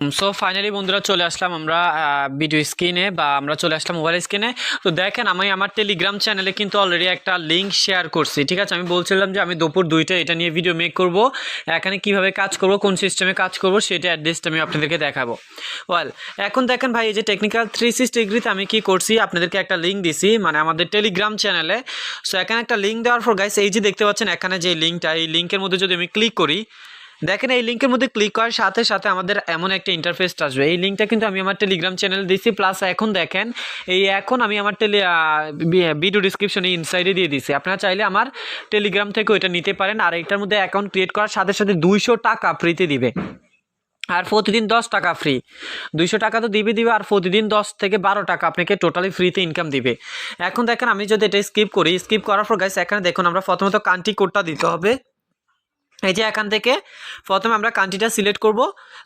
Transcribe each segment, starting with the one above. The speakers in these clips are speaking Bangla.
সো ফাইনালি বন্ধুরা চলে আসলাম আমরা ভিডিও স্ক্রিনে বা আমরা চলে আসলাম মোবাইল স্ক্রিনে। তো দেখেন আমি আমার টেলিগ্রাম চ্যানেলে কিন্তু অলরেডি একটা লিঙ্ক শেয়ার করছি, ঠিক আছে। আমি বলছিলাম যে আমি দুপুর 2টায় এটা নিয়ে ভিডিও মেক করব, এখানে কিভাবে কাজ করব, কোন সিস্টেমে কাজ করব সেটা অ্যাড্রেসটা আমি আপনাদেরকে দেখাবো। ওয়েল, এখন দেখেন ভাই, এই যে টেকনিক্যাল 360 ডিগ্রিতে আমি কি করছি, আপনাদেরকে একটা লিঙ্ক দিছি মানে আমাদের টেলিগ্রাম চ্যানেলে। সো এখানে একটা লিঙ্ক দেওয়ার পর গাইস এই যে দেখতে পাচ্ছেন এখানে যে লিঙ্কটা, এই লিঙ্কের মধ্যে যদি আমি ক্লিক করি, দেখেন এই লিঙ্কের মধ্যে ক্লিক করার সাথে সাথে আমাদের এমন একটা ইন্টারফেস আসবে। এই লিঙ্কটা কিন্তু আমি আমার টেলিগ্রাম চ্যানেলে দিছি, প্লাস এখন দেখেন এখন আমি আমার ভিডিও ডিসক্রিপশনে ইনসাইডে দিয়ে দিছি। আপনারা চাইলে আমার টেলিগ্রাম থেকে ওইটা নিতে পারেন। আর এটার মধ্যে অ্যাকাউন্ট ক্রিয়েট করার সাথে সাথে 200 টাকা ফ্রিতে দিবে, আর প্রতিদিন 10 টাকা ফ্রি। 200 টাকা তো দিবে আর প্রতিদিন 10 থেকে 12 টাকা আপনাকে টোটালি ফ্রিতে ইনকাম দিবে। এখন দেখেন আমি যদি এটা স্কিপ করি, স্কিপ করার পর গাইস এখানে দেখুন আমরা প্রথমত কান্ট্রি কোডটা দিতে হবে। এই যে এখান থেকে প্রথমে আমরা কান্ট্রিটা সিলেক্ট করব।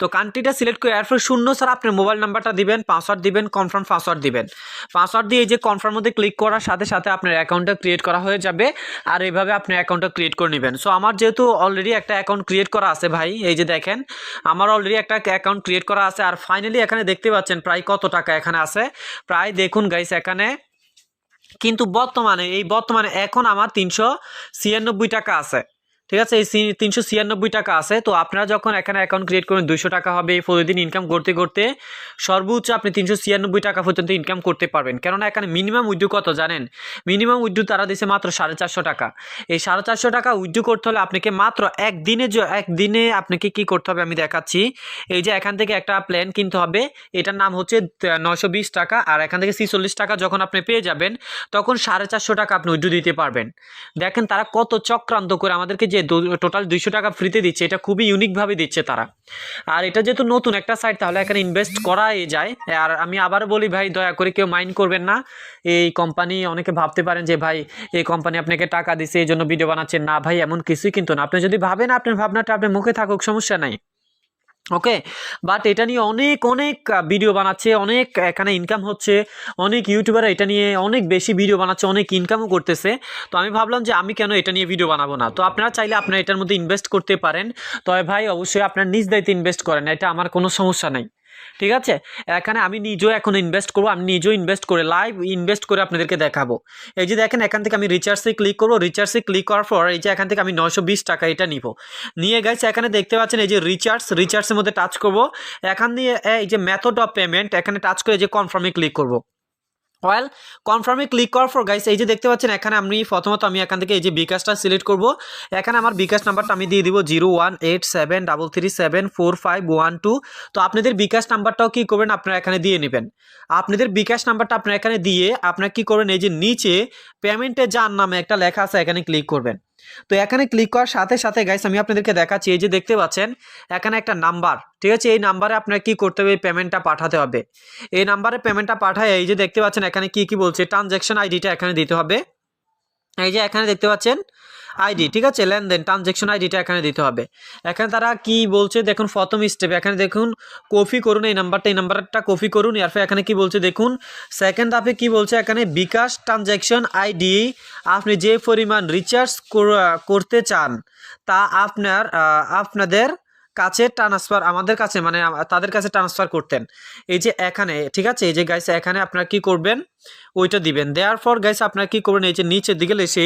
তো কান্ট্রিটা সিলেক্ট করে এরপর 0 ছাড়া আপনার মোবাইল নাম্বারটা দিবেন, পাসওয়ার্ড দিবেন, কনফার্ম পাসওয়ার্ড দিবেন। পাসওয়ার্ড দিয়ে এই যে কনফার্ম মধ্যে ক্লিক করার সাথে সাথে আপনার অ্যাকাউন্টটা ক্রিয়েট করা হয়ে যাবে। আর এইভাবে আপনি অ্যাকাউন্টটা ক্রিয়েট করে নেবেন। সো আমার যেহেতু অলরেডি একটা অ্যাকাউন্ট ক্রিয়েট করা আছে ভাই, এই যে দেখেন আমার অলরেডি একটা অ্যাকাউন্ট ক্রিয়েট করা আছে। আর ফাইনালি এখানে দেখতে পাচ্ছেন প্রায় কত টাকা এখানে আছে, প্রায় দেখুন গাইস এখানে কিন্তু বর্তমানে এখন আমার 396 টাকা আছে, ঠিক আছে। এই 396 টাকা আছে। তো আপনারা যখন এখানে অ্যাকাউন্ট ক্রিয়েট করবেন 200 টাকা হবে, প্রতিদিন ইনকাম করতে করতে সর্বোচ্চ আপনি 396 টাকা পর্যন্ত ইনকাম করতে পারবেন। কেননা এখানে মিনিমাম উইথড্র কত জানেন? মিনিমাম উইথড্র তারা দিয়েছে মাত্র 450 টাকা। এই 450 টাকা উইথড্র করতে হলে আপনাকে মাত্র একদিনে আপনাকে কি করতে হবে আমি দেখাচ্ছি। এই যে এখান থেকে একটা প্ল্যান কিনতে হবে, এটার নাম হচ্ছে 920 টাকা। আর এখান থেকে 46 টাকা যখন আপনি পেয়ে যাবেন তখন 450 টাকা আপনি উইথড্র দিতে পারবেন। দেখেন তারা কত চক্রান্ত করে আমাদেরকে যে টোটাল 200 টাকা ফ্রিতে দিচ্ছে, এটা খুবই ইউনিকভাবে দিচ্ছে তারা। আর এটা যেহেতু নতুন একটা সাইট, তাহলে এখানে ইনভেস্ট করাই যায়। আর আমি আবার বলি ভাই, দয়া করে কেউ মাইন্ড করবেন না। এই কোম্পানি, অনেকে ভাবতে পারেন যে ভাই এই কোম্পানি আপনাকে টাকা দিচ্ছে এই জন্য ভিডিও বানাচ্ছেন, না ভাই এমন কিছুই কিন্তু না। আপনি যদি ভাবেন আপনার ভাবনাটা আপনার মুখে থাকুক, সমস্যা নাই, ওকে। বাট এটা নিয়ে অনেক অনেক ভিডিও বানাচ্ছে, অনেক এখানে ইনকাম হচ্ছে, অনেক ইউটিউবাররা এটা নিয়ে অনেক বেশি ভিডিও বানাচ্ছে, অনেক ইনকামও করতেছে। তো আমি ভাবলাম যে আমি কেন এটা নিয়ে ভিডিও বানাবো না। তো আপনারা চাইলে আপনারা এটার মধ্যে ইনভেস্ট করতে পারেন, তবে ভাই অবশ্যই আপনার নিজ দায়িত্বে ইনভেস্ট করেন, এটা আমার কোনো সমস্যা নাই, ঠিক আছে। এখানে আমি নিজেও এখন ইনভেস্ট করবো, আমি নিজেও ইনভেস্ট করে লাইভ ইনভেস্ট করে আপনাদেরকে দেখাবো। এই যে দেখেন এখান থেকে আমি রিচার্জে ক্লিক করবো, রিচার্জে ক্লিক করার পর এই যে এখান থেকে আমি 920 টাকা এটা নিব, নিয়ে গেছে এখানে দেখতে পাচ্ছেন এই যে রিচার্জের মধ্যে টাচ করব। এখান দিয়ে এই যে মেথড অফ পেমেন্ট এখানে টাচ করে যে কনফার্মে ক্লিক করব। ওয়েল, কনফার্মে ক্লিক করার পর গাইস এই যে দেখতে পাচ্ছেন এখানে আমি প্রথমত আমি এখান থেকে এই যে বিকাশটা সিলেক্ট করব। এখানে আমার বিকাশ নাম্বারটা আমি দিয়ে দিব 0187337451 তো আপনাদের বিকাশ নাম্বারটাও কি করবেন আপনারা এখানে দিয়ে নেবেন। আপনাদের বিকাশ নাম্বারটা আপনারা এখানে দিয়ে আপনারা কি করবেন, এই যে নিচে পেমেন্টে যার নামে একটা লেখা আছে এখানে ক্লিক করবেন। তো এখানে ক্লিক করার সাথে সাথে গাইস আমি আপনাদেরকে দেখাচ্ছি, এই যে দেখতে পাচ্ছেন এখানে একটা নাম্বার, ঠিক আছে। এই নাম্বারে আপনারা কি করতে হবে, পেমেন্টটা পাঠাতে হবে। এই নাম্বারে পেমেন্টটা পাঠায় এই যে দেখতে পাচ্ছেন এখানে কি বলছে, ট্রানজ্যাকশন আইডিটা এখানে দিতে হবে। এই যে এখানে দেখতে পাচ্ছেন আইডি, ঠিক আছে, লেনদেন ট্রানজ্যাকশন আইডিটা এখানে দিতে হবে। এখানে তারা কি বলছে দেখুন, প্রথম স্টেপ এখানে দেখুন কপি করুন এই নাম্বারটা কপি করুন। এরপর এখানে কি বলছে দেখুন, সেকেন্ড ধাপে কি বলছে এখানে বিকাশ ট্রানজ্যাকশন আইডি, আপনি যে পরিমাণ রিচার্জ করতে চান তা আপনাদের কাছে ট্রান্সফার, আমাদের কাছে মানে তাদের কাছে ট্রান্সফার করতেন। এই যে এখানে, ঠিক আছে, এই যে গাইস এখানে আপনারা কি করবেন ওইটা দিবেন। দেওয়ার পর গাইস আপনারা কি করবেন, এই যে নিচের দিকে এসে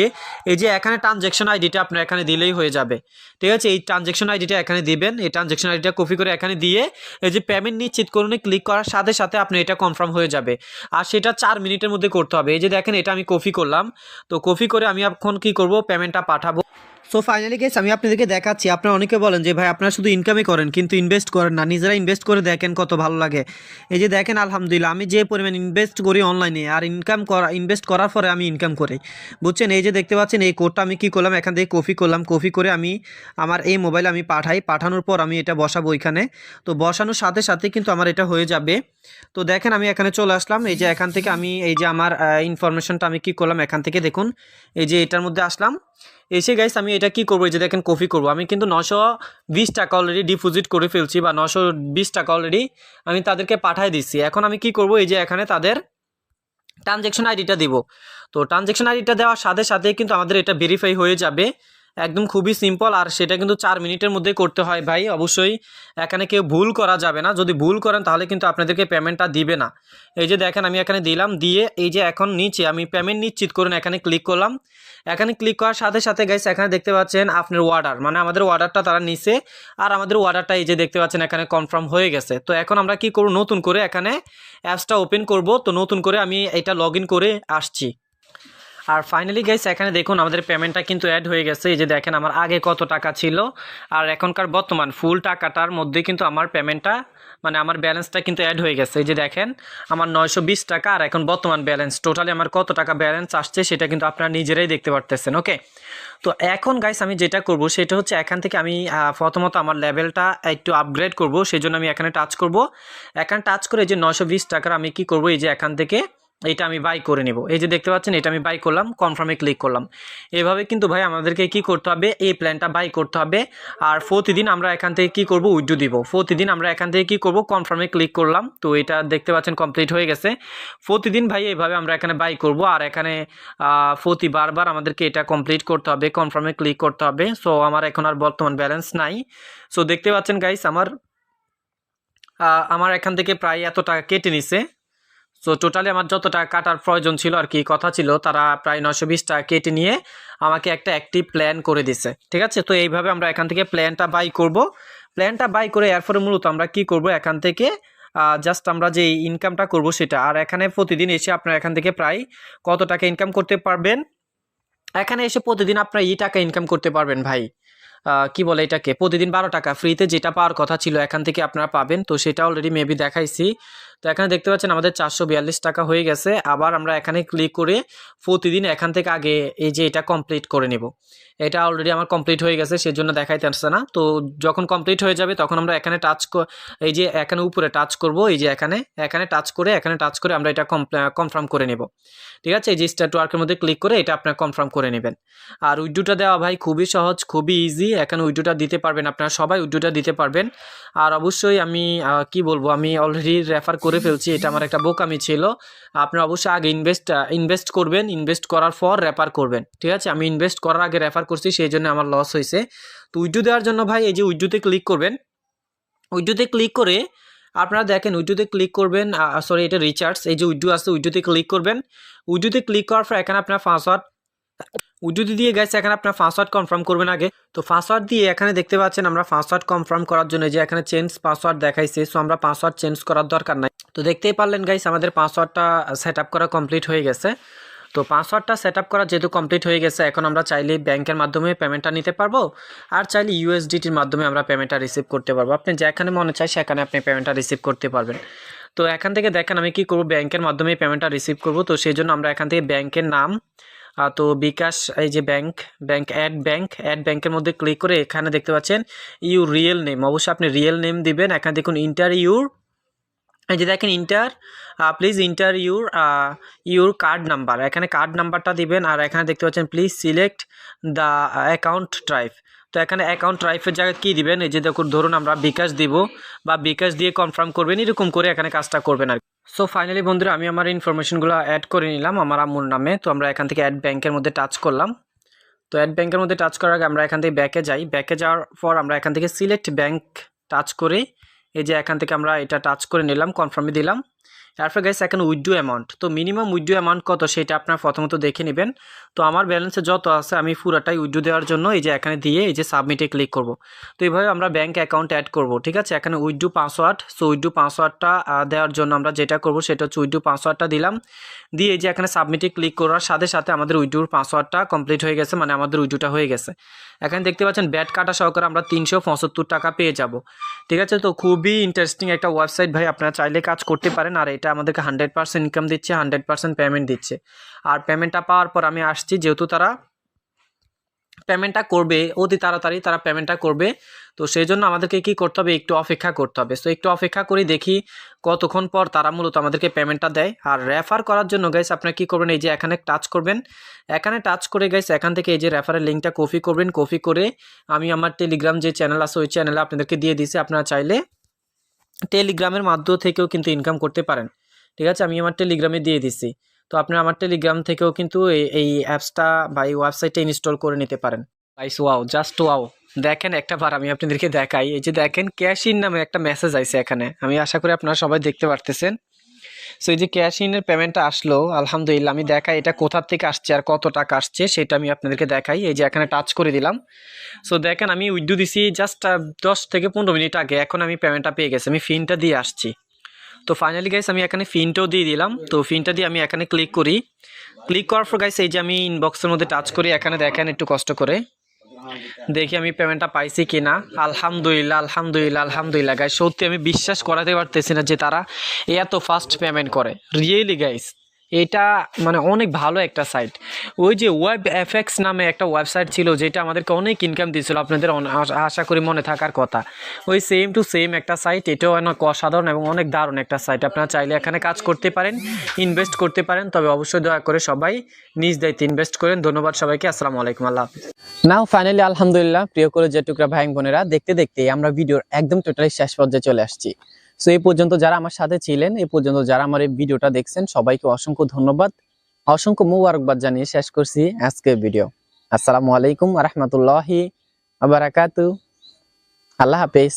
এই যে এখানে ট্রানজ্যাকশন আইডিটা আপনারা এখানে দিলেই হয়ে যাবে, ঠিক আছে। এই ট্রানজ্যাকশন আইডিটা এখানে দিবেন, এই ট্রানজ্যাকশন আইডিটা কপি করে এখানে দিয়ে এই যে পেমেন্ট নিশ্চিত করুন ক্লিক করার সাথে সাথে আপনি এটা কনফার্ম হয়ে যাবে। আর সেটা 4 মিনিটের মধ্যে করতে হবে। এই যে দেখেন এটা আমি কপি করলাম, তো কপি করে আমি এখন কি করব, পেমেন্টটা পাঠাবো। সো ফাইনালি গাইস আমি আপনাদেরকে দেখাচ্ছি। আপনারা অনেকে বলেন যে ভাই আপনারা শুধু ইনকামই করেন কিন্তু ইনভেস্ট করেন না, নিজেরা ইনভেস্ট করে দেখেন কত ভালো লাগে। এই যে দেখেন আলহামদুলিল্লাহ আমি যে পরিমাণ ইনভেস্ট করি অনলাইনে, আর ইনভেস্ট করার পরে আমি ইনকাম করি, বুঝছেন। এই যে দেখতে পাচ্ছেন এই কোডটা আমি কি করলাম, এখান থেকে কপি করলাম, কপি করে আমি আমার এই মোবাইলে আমি পাঠানোর পর আমি এটা বসাবো এখানে। তো বসানোর সাথে সাথে কিন্তু আমার এটা হয়ে যাবে। তো দেখেন আমি এখানে চলে আসলাম, এই যে এখান থেকে আমি এই যে আমার ইনফরমেশনটা আমি কি করলাম, এখান থেকে দেখুন এই যে এটার মধ্যে আসলাম। এসে গাইস আমি এটা কি করবো, এই যে দেখেন কপি করবো। আমি কিন্তু 920 টাকা অলরেডি ডিপোজিট করে ফেলছি, বা 920 টাকা অলরেডি আমি তাদেরকে পাঠিয়ে দিচ্ছি। এখন আমি কি করব, এই যে এখানে তাদের ট্রানজ্যাকশন আইডিটা দিব। তো ট্রানজ্যাকশন আইডিটা দেওয়ার সাথে সাথে কিন্তু আমাদের এটা ভেরিফাই হয়ে যাবে। একদম খুবই সিম্পল, আর সেটা কিন্তু 4 মিনিটের মধ্যে করতে হয় ভাই। অবশ্যই এখানে কেউ ভুল করা যাবে না, যদি ভুল করেন তাহলে কিন্তু আপনাদেরকে পেমেন্টটা দিবে না। এই যে দেখেন আমি এখানে দিলাম, দিয়ে এই যে এখন নিচে আমি পেমেন্ট নিশ্চিত করুন এখানে ক্লিক করলাম। এখানে ক্লিক করার সাথে সাথে গাইস এখানে দেখতে পাচ্ছেন আপনার অর্ডার, মানে আমাদের অর্ডারটা তারা নিছে, আর আমাদের অর্ডারটা এই যে দেখতে পাচ্ছেন এখানে কনফার্ম হয়ে গেছে। তো এখন আমরা কি করব, নতুন করে এখানে অ্যাপসটা ওপেন করব। তো নতুন করে আমি এটা লগ ইন করে আসছি। আর ফাইনালি গাইস এখানে দেখুন আমাদের পেমেন্টটা কিন্তু অ্যাড হয়ে গেছে। এই যে দেখেন আমার আগে কত টাকা ছিল আর এখনকার বর্তমান ফুল টাকাটার মধ্যে কিন্তু আমার পেমেন্টটা, মানে আমার ব্যালেন্সটা কিন্তু অ্যাড হয়ে গেছে। এই যে দেখেন আমার 920 টাকা, আর এখন বর্তমান ব্যালেন্স টোটালি আমার কত টাকা ব্যালেন্স আসছে সেটা কিন্তু আপনারা নিজেরাই দেখতে পারতেছেন। ওকে, তো এখন গাইস আমি যেটা করব সেটা হচ্ছে এখান থেকে আমি প্রথমত আমার লেভেলটা একটু আপগ্রেড করব, সেই জন্য আমি এখানে টাচ করব। এখানে টাচ করে যে 920 টাকার আমি কি করব, এই যে এখান থেকে এটা আমি বাই করে নেব। এই যে দেখতে পাচ্ছেন এটা আমি বাই করলাম, কনফার্মে ক্লিক করলাম। এভাবে কিন্তু ভাই আমাদেরকে কি করতে হবে, এই প্ল্যানটা বাই করতে হবে। আর প্রতিদিন আমরা এখান থেকে কি করব, উইথড্র দিব। প্রতিদিন আমরা এখান থেকে কি করব, কনফার্মে ক্লিক করলাম। তো এটা দেখতে পাচ্ছেন কমপ্লিট হয়ে গেছে। প্রতিদিন ভাই এইভাবে আমরা এখানে বাই করব, আর এখানে বারবার আমাদেরকে এটা কমপ্লিট করতে হবে, কনফার্মে ক্লিক করতে হবে। সো আমার এখন আর বর্তমান ব্যালেন্স নাই। সো দেখতে পাচ্ছেন গাইস আমার এখান থেকে প্রায় এত টাকা কেটে নিছে। সো টোটালি আমার যত টাকা কাটার প্রয়োজন ছিল আর কি, কথা ছিল, তারা প্রায় 920 টাকা কেটে নিয়ে আমাকে একটা অ্যাক্টিভ প্ল্যান করে দিছে। ঠিক আছে, তো এইভাবে আমরা এখান থেকে প্ল্যানটা বাই করব। প্ল্যানটা বাই করে এরপরে মূলত আমরা কি করব, এখান থেকে জাস্ট আমরা যে ইনকামটা করব সেটা, আর এখানে প্রতিদিন এসে আপনারা এখান থেকে প্রায় কত টাকা ইনকাম করতে পারবেন। এখানে এসে প্রতিদিন আপনারা এই টাকা ইনকাম করতে পারবেন ভাই। কি বলে এটাকে, প্রতিদিন 12 টাকা ফ্রিতে যেটা পাওয়ার কথা ছিল এখান থেকে আপনারা পাবেন। তো সেটা অলরেডি মেবি দেখাইছি। তো এখানে দেখতে পাচ্ছেন আমাদের 442 টাকা হয়ে গেছে। আবার আমরা এখানে ক্লিক করে প্রতিদিন এখান থেকে আগে এই যে এটা কমপ্লিট করে নেব। এটা অলরেডি আমার কমপ্লিট হয়ে গেছে, সেজন্য দেখাইতে আসছে না। তো যখন কমপ্লিট হয়ে যাবে তখন আমরা এখানে এই যে এখানে উপরে টাচ করব, এই যে এখানে টাচ করে আমরা এটা কনফার্ম করে নেব। ঠিক আছে, এই যে স্টার্ট ওয়ার্কের মধ্যে ক্লিক করে এটা আপনারা কনফার্ম করে নেবেন। আর উইড্রোটা দেওয়া ভাই খুবই সহজ, খুবই ইজি। এখানে উইড্রোটা দিতে পারবেন, আপনারা সবাই উইড্রোটা দিতে পারবেন। আর অবশ্যই আমি কি বলবো, আমি অলরেডি রেফার করে ফেলছি, এটা আমার একটা বোকামি ছিল। আপনারা অবশ্যই আগে ইনভেস্ট করবেন, ইনভেস্ট করার পর রেফার করবেন। ঠিক আছে, আমি ইনভেস্ট করার আগে রেফার করছি, সেই জন্য আমার লস হয়েছে। তো উইড্রো দেওয়ার জন্য ভাই এই যে উইড্রোতে ক্লিক করবেন। উইড্রোতে ক্লিক করে আপনারা দেখেন, উইড্রোতে ক্লিক করবেন, সরি এটা রিচার্জ, এই যে উইড্রো আছে উইড্রোতে ক্লিক করবেন। উইড্রোতে ক্লিক করার পর এখানে আপনার পাসওয়ার্ড উইড্রো দিয়ে গেছে, এখানে আপনার পাসওয়ার্ড কনফার্ম করবেন আগে। তো পাসওয়ার্ড দিয়ে এখানে দেখতে পাচ্ছেন আমরা পাসওয়ার্ড কনফার্ম করার জন্য যে এখানে চেঞ্জ পাসওয়ার্ড দেখাইছে। সো আমরা পাসওয়ার্ড চেঞ্জ করার দরকার নাই। তো দেখতেই পারলেন গাইস আমাদের পাসওয়ার্ডটা সেট আপ করা কমপ্লিট হয়ে গেছে। তো পাসওয়ার্ডটা সেট আপ করা যেহেতু কমপ্লিট হয়ে গেছে, এখন আমরা চাইলে ব্যাংকের মাধ্যমে পেমেন্টটা নিতে পারবো, আর চাইলে ইউএসডিটির মাধ্যমে আমরা পেমেন্টটা রিসিভ করতে পারবো। আপনি যেখানে মনে চায় সেখানে আপনি পেমেন্টটা রিসিভ করতে পারবেন। তো এখান থেকে দেখেন আমি কি করব, ব্যাংকের মাধ্যমে পেমেন্টটা রিসিভ করব। তো সেই জন্য আমরা এখান থেকে ব্যাংকের নাম, তো বিকাশ, এই যে অ্যাড ব্যাংকের মধ্যে ক্লিক করে এখানে দেখতে পাচ্ছেন ইউর রিয়েল নেম, অবশ্যই আপনি রিয়েল নেম দিবেন। এখানে দেখুন ইন্টার ইউর, এই যে দেখেন please inter your card number, এখানে কার্ড নাম্বারটা দিবেন। আর এখানে দেখতে পাচ্ছেন please select the account type. তো এখানে অ্যাকাউন্ট টাইপের জায়গায় কী দিবেন, এই যে দেখুন ধরুন আমরা বিকাশ দিব, বা বিকাশ দিয়ে কনফার্ম করবেন, এরকম করে এখানে কাজটা করবেন আর কি। সো ফাইনালি বন্ধুরা আমি আমার ইনফরমেশনগুলো অ্যাড করে নিলাম আমার আম্মুর নামে। তো আমরা এখান থেকে অ্যাড ব্যাংকের মধ্যে টাচ করলাম। তো অ্যাড ব্যাংকের মধ্যে টাচ করার আগে আমরা এখান থেকে ব্যাকে যাই। ব্যাকে যাওয়ার পর আমরা এখান থেকে সিলেক্ট ব্যাংক টাচ করে এই যে এখান থেকে আমরা এটা টাচ করে নিলাম, কনফার্মে দিলাম। তারপর গাইস এখন উইথড্র অ্যামাউন্ট, তো মিনিমাম উইথড্র অ্যামাউন্ট কত সেটা আপনার প্রথমত দেখে নেবেন। তো আমার ব্যালেন্সে যত আছে আমি পুরাটাই উইথড্র দেওয়ার জন্য এই যে এখানে দিয়ে এই যে সাবমিটে ক্লিক করব। তো এইভাবে আমরা ব্যাংক অ্যাকাউন্ট অ্যাড করব। ঠিক আছে, এখানে উইথড্র পাসওয়ার্ড, সো উইথড্র পাসওয়ার্ডটা দেওয়ার জন্য আমরা যেটা করব সেটা হচ্ছে উইথড্র পাসওয়ার্ডটা দিলাম, দিয়ে এই যে এখানে সাবমিটে ক্লিক করার সাথে সাথে আমাদের উইথড্র পাসওয়ার্ডটা কমপ্লিট হয়ে গেছে, মানে আমাদের উইথড্রটা হয়ে গেছে। এখানে দেখতে পাচ্ছেন ব্যাট কাটা সহকারে আমরা 375 টাকা পেয়ে যাব। ঠিক আছে, তো খুবই ইন্টারেস্টিং একটা ওয়েবসাইট ভাই, আপনারা চাইলে কাজ করতে পারেন। আর এটা আমাদেরকে 100% ইনকাম দিচ্ছে, 100% পেমেন্ট দিচ্ছে। আর পেমেন্টটা পাওয়ার পর আমি আসছি, যেহেতু তারা পেমেন্টটা করবে অতি তাড়াতাড়ি, তারা পেমেন্টটা করবে। তো সেই জন্য আমাদেরকে কি করতে হবে, একটু অপেক্ষা করতে হবে। সো একটু অপেক্ষা করে দেখি কতক্ষণ পর তারা মূলত আমাদেরকে পেমেন্টটা দেয়। আর রেফার করার জন্য গাইস আপনারা কী করবেন, এই যে এখানে টাচ করবেন। এখানে টাচ করে গাইস এখান থেকে এই যে রেফারের লিঙ্কটা কপি করবেন। কপি করে আমি আমার টেলিগ্রাম যে চ্যানেল আছে ওই চ্যানেলে আপনাদেরকে দিয়ে দিছি। আপনারা চাইলে টেলিগ্রামের মাধ্যম থেকেও কিন্তু ইনকাম করতে পারেন। ঠিক আছে, আমি আমার টেলিগ্রামে দিয়ে দিছি। তো আপনারা আমার টেলিগ্রাম থেকেও কিন্তু এই অ্যাপসটা বা এই ওয়েবসাইটটা ইনস্টল করে নিতে পারেন। Guys wow, just wow. দেখেন একটা বার আমি আপনাদেরকে দেখাই, এই যে দেখেন ক্যাশ ইন নামে একটা মেসেজ আইছে এখানে, আমি আশা করি আপনারা সবাই দেখতে পারতেছেন। সো এই যে ক্যাশ ইনের পেমেন্টটা আসলো, আলহামদুলিল্লাহ। আমি দেখাই এটা কোথা থেকে আসছে আর কত টাকা আসছে সেটা আমি আপনাদেরকে দেখাই। এই যে এখানে টাচ করে দিলাম। সো দেখেন আমি উইথড্র দিছি জাস্ট 10 থেকে 15 মিনিট আগে, এখন আমি পেমেন্টটা পেয়ে গেছি, আমি ফিনটা দিয়ে আসছি। তো ফাইনালি গাইস আমি এখানে ফিনটাও দিয়ে দিলাম। তো ফিনটা দিয়ে আমি এখানে ক্লিক করি। ক্লিক করার পর গাইস এই যে আমি ইনবক্সের মধ্যে টাচ করি, এখানে দেখেন একটু কষ্ট করে দেখি আমি পেমেন্টটা পাইছি কিনা। আলহামদুলিল্লাহ আলহামদুলিল্লাহ আলহামদুলিল্লাহ গাইস, সত্যি আমি বিশ্বাস করাতে পারতেছি না যে তারা এত ফাস্ট পেমেন্ট করে, রিয়েলি গাইস। এটা মানে অনেক ভালো একটা সাইট। ওই যে ওয়েব এফএক্স নামে একটা ওয়েবসাইট ছিল যেটা আমাদেরকে অনেক ইনকাম দিয়েছিল, আপনাদের আশা করি মনে থাকার কথা। ওই সেম টু সেম একটা সাইট, এটাও অনেক অসাধারণ এবং অনেক দারুণ একটা সাইট। আপনারা চাইলে এখানে কাজ করতে পারেন, ইনভেস্ট করতে পারেন, তবে অবশ্যই দয়া করে সবাই নিজ দায়িত্বে ইনভেস্ট করেন। ধন্যবাদ সবাইকে, আসসালামু আলাইকুম, আল্লাহ হাফিজ। নাও ফাইনালি আলহামদুলিল্লাহ প্রিয় করে যে টুকরা ভাই বোনেরা, দেখতে দেখতে আমরা ভিডিওর একদম টোটালি শেষ পর্যায়ে চলে আসছি। সো এই পর্যন্ত যারা আমার সাথে ছিলেন, এই পর্যন্ত যারা আমার এই ভিডিওটা দেখছেন, সবাইকে অসংখ্য ধন্যবাদ, অসংখ্য মুবারকবাদ জানিয়ে শেষ করছি আজকের ভিডিও। আসসালামু আলাইকুম ওয়া রাহমাতুল্লাহি ওয়া বারাকাতুহু। আল্লাহ হাফেজ।